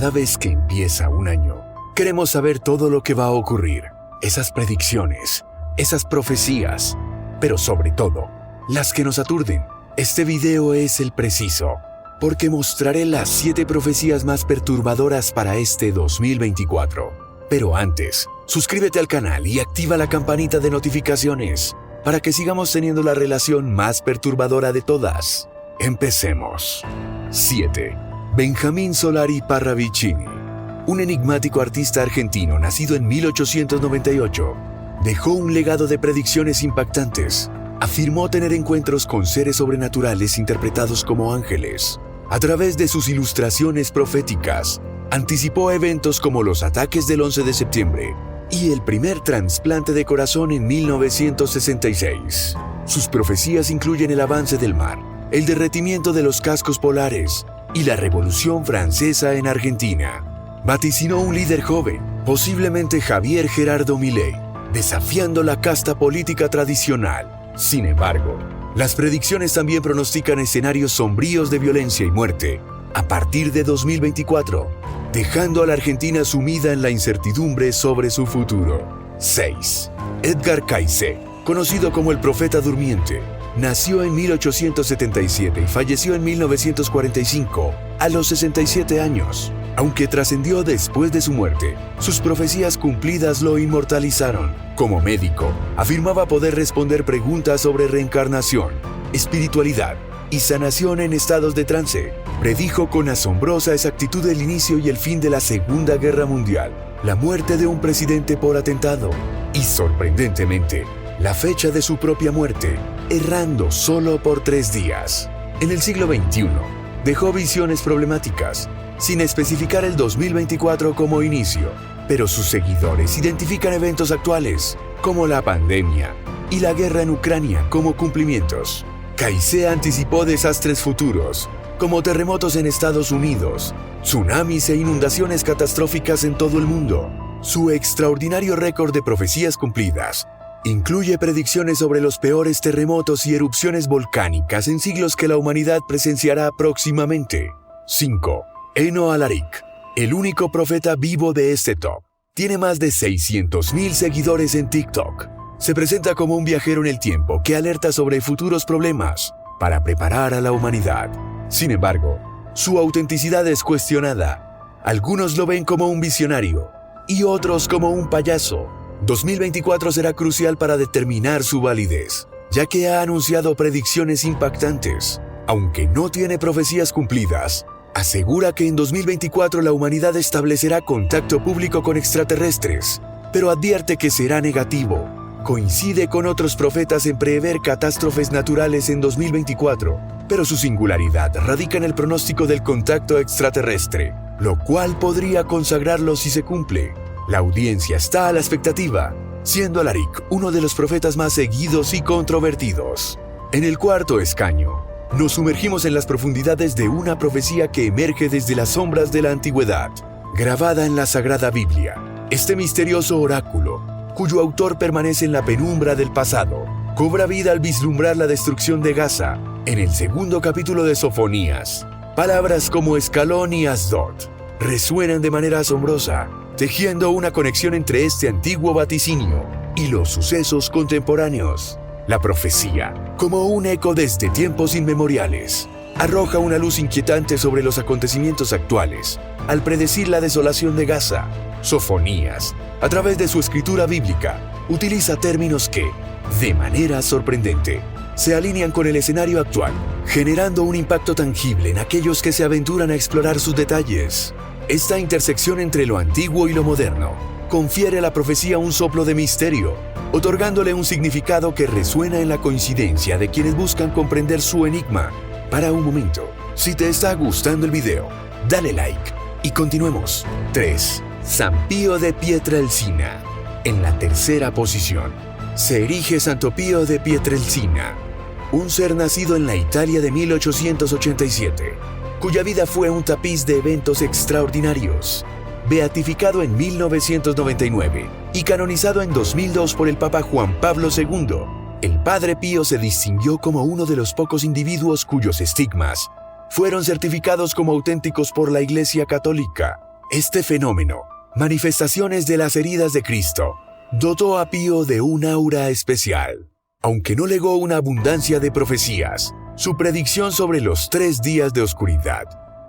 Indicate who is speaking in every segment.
Speaker 1: Cada vez que empieza un año, queremos saber todo lo que va a ocurrir, esas predicciones, esas profecías, pero sobre todo, las que nos aturden. Este video es el preciso, porque mostraré las 7 profecías más perturbadoras para este 2024. Pero antes, suscríbete al canal y activa la campanita de notificaciones para que sigamos teniendo la relación más perturbadora de todas. Empecemos. 7. Benjamín Solari Parravicini, un enigmático artista argentino nacido en 1898, dejó un legado de predicciones impactantes. Afirmó tener encuentros con seres sobrenaturales interpretados como ángeles. A través de sus ilustraciones proféticas, anticipó eventos como los ataques del 11 de septiembre y el primer trasplante de corazón en 1966. Sus profecías incluyen el avance del mar, el derretimiento de los cascos polares y la Revolución Francesa en Argentina. Vaticinó un líder joven, posiblemente Javier Gerardo Milei, desafiando la casta política tradicional. Sin embargo, las predicciones también pronostican escenarios sombríos de violencia y muerte a partir de 2024, dejando a la Argentina sumida en la incertidumbre sobre su futuro. 6. Edgar Cayce, conocido como el Profeta Durmiente, nació en 1877 y falleció en 1945, a los 67 años. Aunque trascendió después de su muerte, sus profecías cumplidas lo inmortalizaron. Como médico, afirmaba poder responder preguntas sobre reencarnación, espiritualidad y sanación en estados de trance. Predijo con asombrosa exactitud el inicio y el fin de la Segunda Guerra Mundial, la muerte de un presidente por atentado y, sorprendentemente, la fecha de su propia muerte, errando solo por 3 días. En el siglo XXI, dejó visiones problemáticas, sin especificar el 2024 como inicio, pero sus seguidores identifican eventos actuales, como la pandemia y la guerra en Ucrania, como cumplimientos. Cayce anticipó desastres futuros, como terremotos en Estados Unidos, tsunamis e inundaciones catastróficas en todo el mundo. Su extraordinario récord de profecías cumplidas incluye predicciones sobre los peores terremotos y erupciones volcánicas en siglos que la humanidad presenciará próximamente. 5. Eno Alaric, el único profeta vivo de este top. Tiene más de 600,000 seguidores en TikTok. Se presenta como un viajero en el tiempo que alerta sobre futuros problemas para preparar a la humanidad. Sin embargo, su autenticidad es cuestionada. Algunos lo ven como un visionario y otros como un payaso. 2024 será crucial para determinar su validez, ya que ha anunciado predicciones impactantes. Aunque no tiene profecías cumplidas, asegura que en 2024 la humanidad establecerá contacto público con extraterrestres, pero advierte que será negativo. Coincide con otros profetas en prever catástrofes naturales en 2024, pero su singularidad radica en el pronóstico del contacto extraterrestre, lo cual podría consagrarlo si se cumple. La audiencia está a la expectativa, siendo Alaric uno de los profetas más seguidos y controvertidos. En el cuarto escaño, nos sumergimos en las profundidades de una profecía que emerge desde las sombras de la antigüedad, grabada en la Sagrada Biblia. Este misterioso oráculo, cuyo autor permanece en la penumbra del pasado, cobra vida al vislumbrar la destrucción de Gaza. En el segundo capítulo de Sofonías, palabras como Escalón y Asdod resuenan de manera asombrosa, tejiendo una conexión entre este antiguo vaticinio y los sucesos contemporáneos. La profecía, como un eco desde tiempos inmemoriales, arroja una luz inquietante sobre los acontecimientos actuales, al predecir la desolación de Gaza. Sofonías, a través de su escritura bíblica, utiliza términos que, de manera sorprendente, se alinean con el escenario actual, generando un impacto tangible en aquellos que se aventuran a explorar sus detalles. Esta intersección entre lo antiguo y lo moderno confiere a la profecía un soplo de misterio, otorgándole un significado que resuena en la coincidencia de quienes buscan comprender su enigma. Para un momento, si te está gustando el video, dale like y continuemos. 3. San Pío de Pietrelcina. En la tercera posición, se erige Santo Pío de Pietrelcina, un ser nacido en la Italia de 1887, cuya vida fue un tapiz de eventos extraordinarios. Beatificado en 1999 y canonizado en 2002 por el Papa Juan Pablo II, el Padre Pío se distinguió como uno de los pocos individuos cuyos estigmas fueron certificados como auténticos por la Iglesia Católica. Este fenómeno, manifestaciones de las heridas de Cristo, dotó a Pío de un aura especial. Aunque no legó una abundancia de profecías, su predicción sobre los 3 días de oscuridad,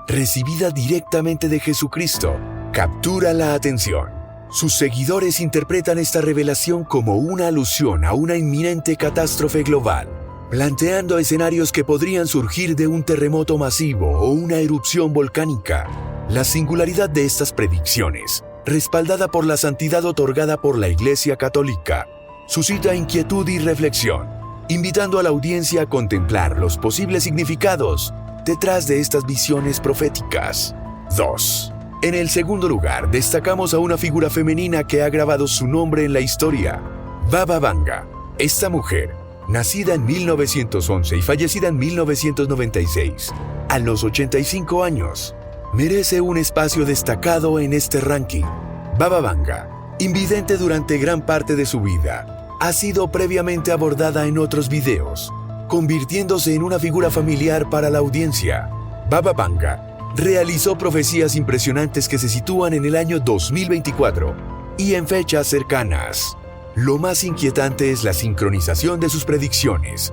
Speaker 1: recibida directamente de Jesucristo, captura la atención. Sus seguidores interpretan esta revelación como una alusión a una inminente catástrofe global, planteando escenarios que podrían surgir de un terremoto masivo o una erupción volcánica. La singularidad de estas predicciones, respaldada por la santidad otorgada por la Iglesia Católica, suscita inquietud y reflexión, invitando a la audiencia a contemplar los posibles significados detrás de estas visiones proféticas. 2. En el segundo lugar, destacamos a una figura femenina que ha grabado su nombre en la historia, Baba Vanga. Esta mujer, nacida en 1911 y fallecida en 1996, a los 85 años, merece un espacio destacado en este ranking. Baba Vanga, invidente durante gran parte de su vida, ha sido previamente abordada en otros videos, convirtiéndose en una figura familiar para la audiencia. Baba Vanga realizó profecías impresionantes que se sitúan en el año 2024 y en fechas cercanas. Lo más inquietante es la sincronización de sus predicciones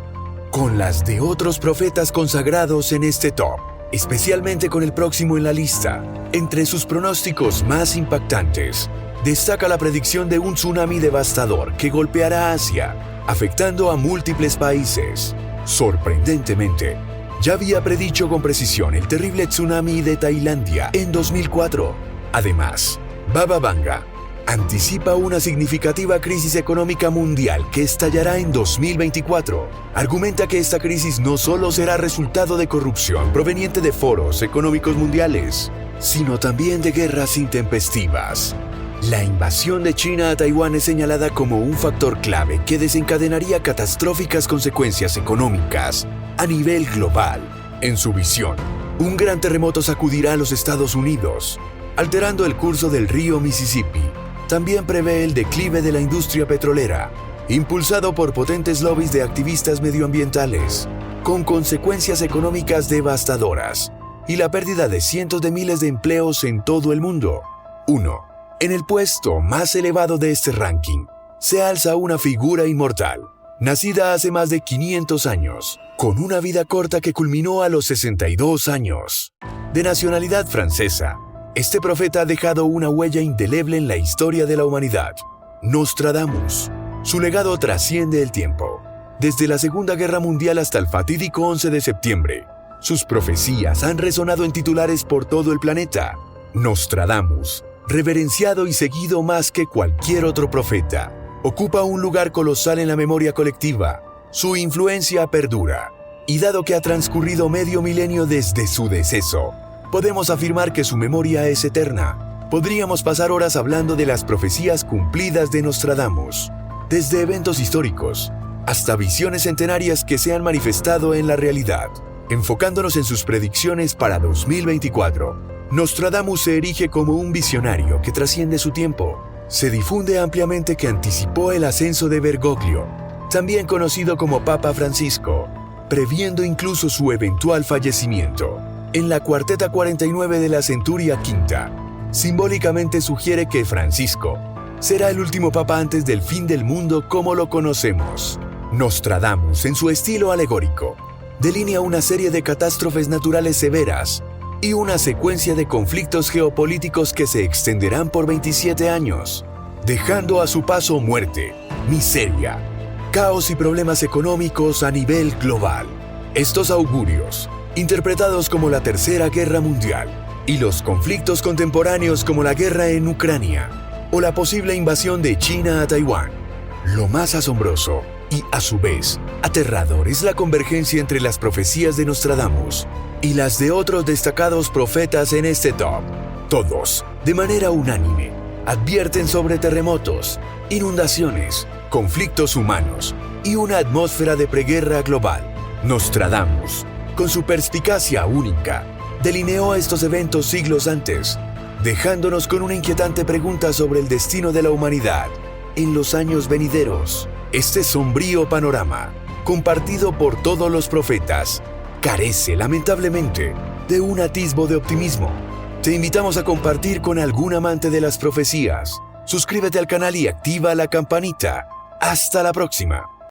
Speaker 1: con las de otros profetas consagrados en este top, especialmente con el próximo en la lista. Entre sus pronósticos más impactantes, destaca la predicción de un tsunami devastador que golpeará Asia, afectando a múltiples países. Sorprendentemente, ya había predicho con precisión el terrible tsunami de Tailandia en 2004. Además, Baba Vanga anticipa una significativa crisis económica mundial que estallará en 2024. Argumenta que esta crisis no solo será resultado de corrupción proveniente de foros económicos mundiales, sino también de guerras intempestivas. La invasión de China a Taiwán es señalada como un factor clave que desencadenaría catastróficas consecuencias económicas a nivel global. En su visión, un gran terremoto sacudirá a los Estados Unidos, alterando el curso del río Mississippi. También prevé el declive de la industria petrolera, impulsado por potentes lobbies de activistas medioambientales, con consecuencias económicas devastadoras y la pérdida de cientos de miles de empleos en todo el mundo. 1. En el puesto más elevado de este ranking, se alza una figura inmortal, nacida hace más de 500 años, con una vida corta que culminó a los 62 años. De nacionalidad francesa, este profeta ha dejado una huella indeleble en la historia de la humanidad. Nostradamus. Su legado trasciende el tiempo. Desde la Segunda Guerra Mundial hasta el fatídico 11 de septiembre, sus profecías han resonado en titulares por todo el planeta. Nostradamus, reverenciado y seguido más que cualquier otro profeta, ocupa un lugar colosal en la memoria colectiva. Su influencia perdura, y dado que ha transcurrido medio milenio desde su deceso, podemos afirmar que su memoria es eterna. Podríamos pasar horas hablando de las profecías cumplidas de Nostradamus, desde eventos históricos hasta visiones centenarias que se han manifestado en la realidad. Enfocándonos en sus predicciones para 2024, Nostradamus se erige como un visionario que trasciende su tiempo. Se difunde ampliamente que anticipó el ascenso de Bergoglio, también conocido como Papa Francisco, previendo incluso su eventual fallecimiento. En la cuarteta 49 de la Centuria Quinta, simbólicamente sugiere que Francisco será el último papa antes del fin del mundo como lo conocemos. Nostradamus, en su estilo alegórico, delinea una serie de catástrofes naturales severas y una secuencia de conflictos geopolíticos que se extenderán por 27 años, dejando a su paso muerte, miseria, caos y problemas económicos a nivel global. Estos augurios, interpretados como la Tercera Guerra Mundial y los conflictos contemporáneos como la guerra en Ucrania o la posible invasión de China a Taiwán. Lo más asombroso y, a su vez, aterrador es la convergencia entre las profecías de Nostradamus y las de otros destacados profetas en este top. Todos, de manera unánime, advierten sobre terremotos, inundaciones, conflictos humanos y una atmósfera de preguerra global. Nostradamus, con su perspicacia única, delineó estos eventos siglos antes, dejándonos con una inquietante pregunta sobre el destino de la humanidad en los años venideros. Este sombrío panorama, compartido por todos los profetas, carece lamentablemente de un atisbo de optimismo. Te invitamos a compartir con algún amante de las profecías. Suscríbete al canal y activa la campanita. ¡Hasta la próxima!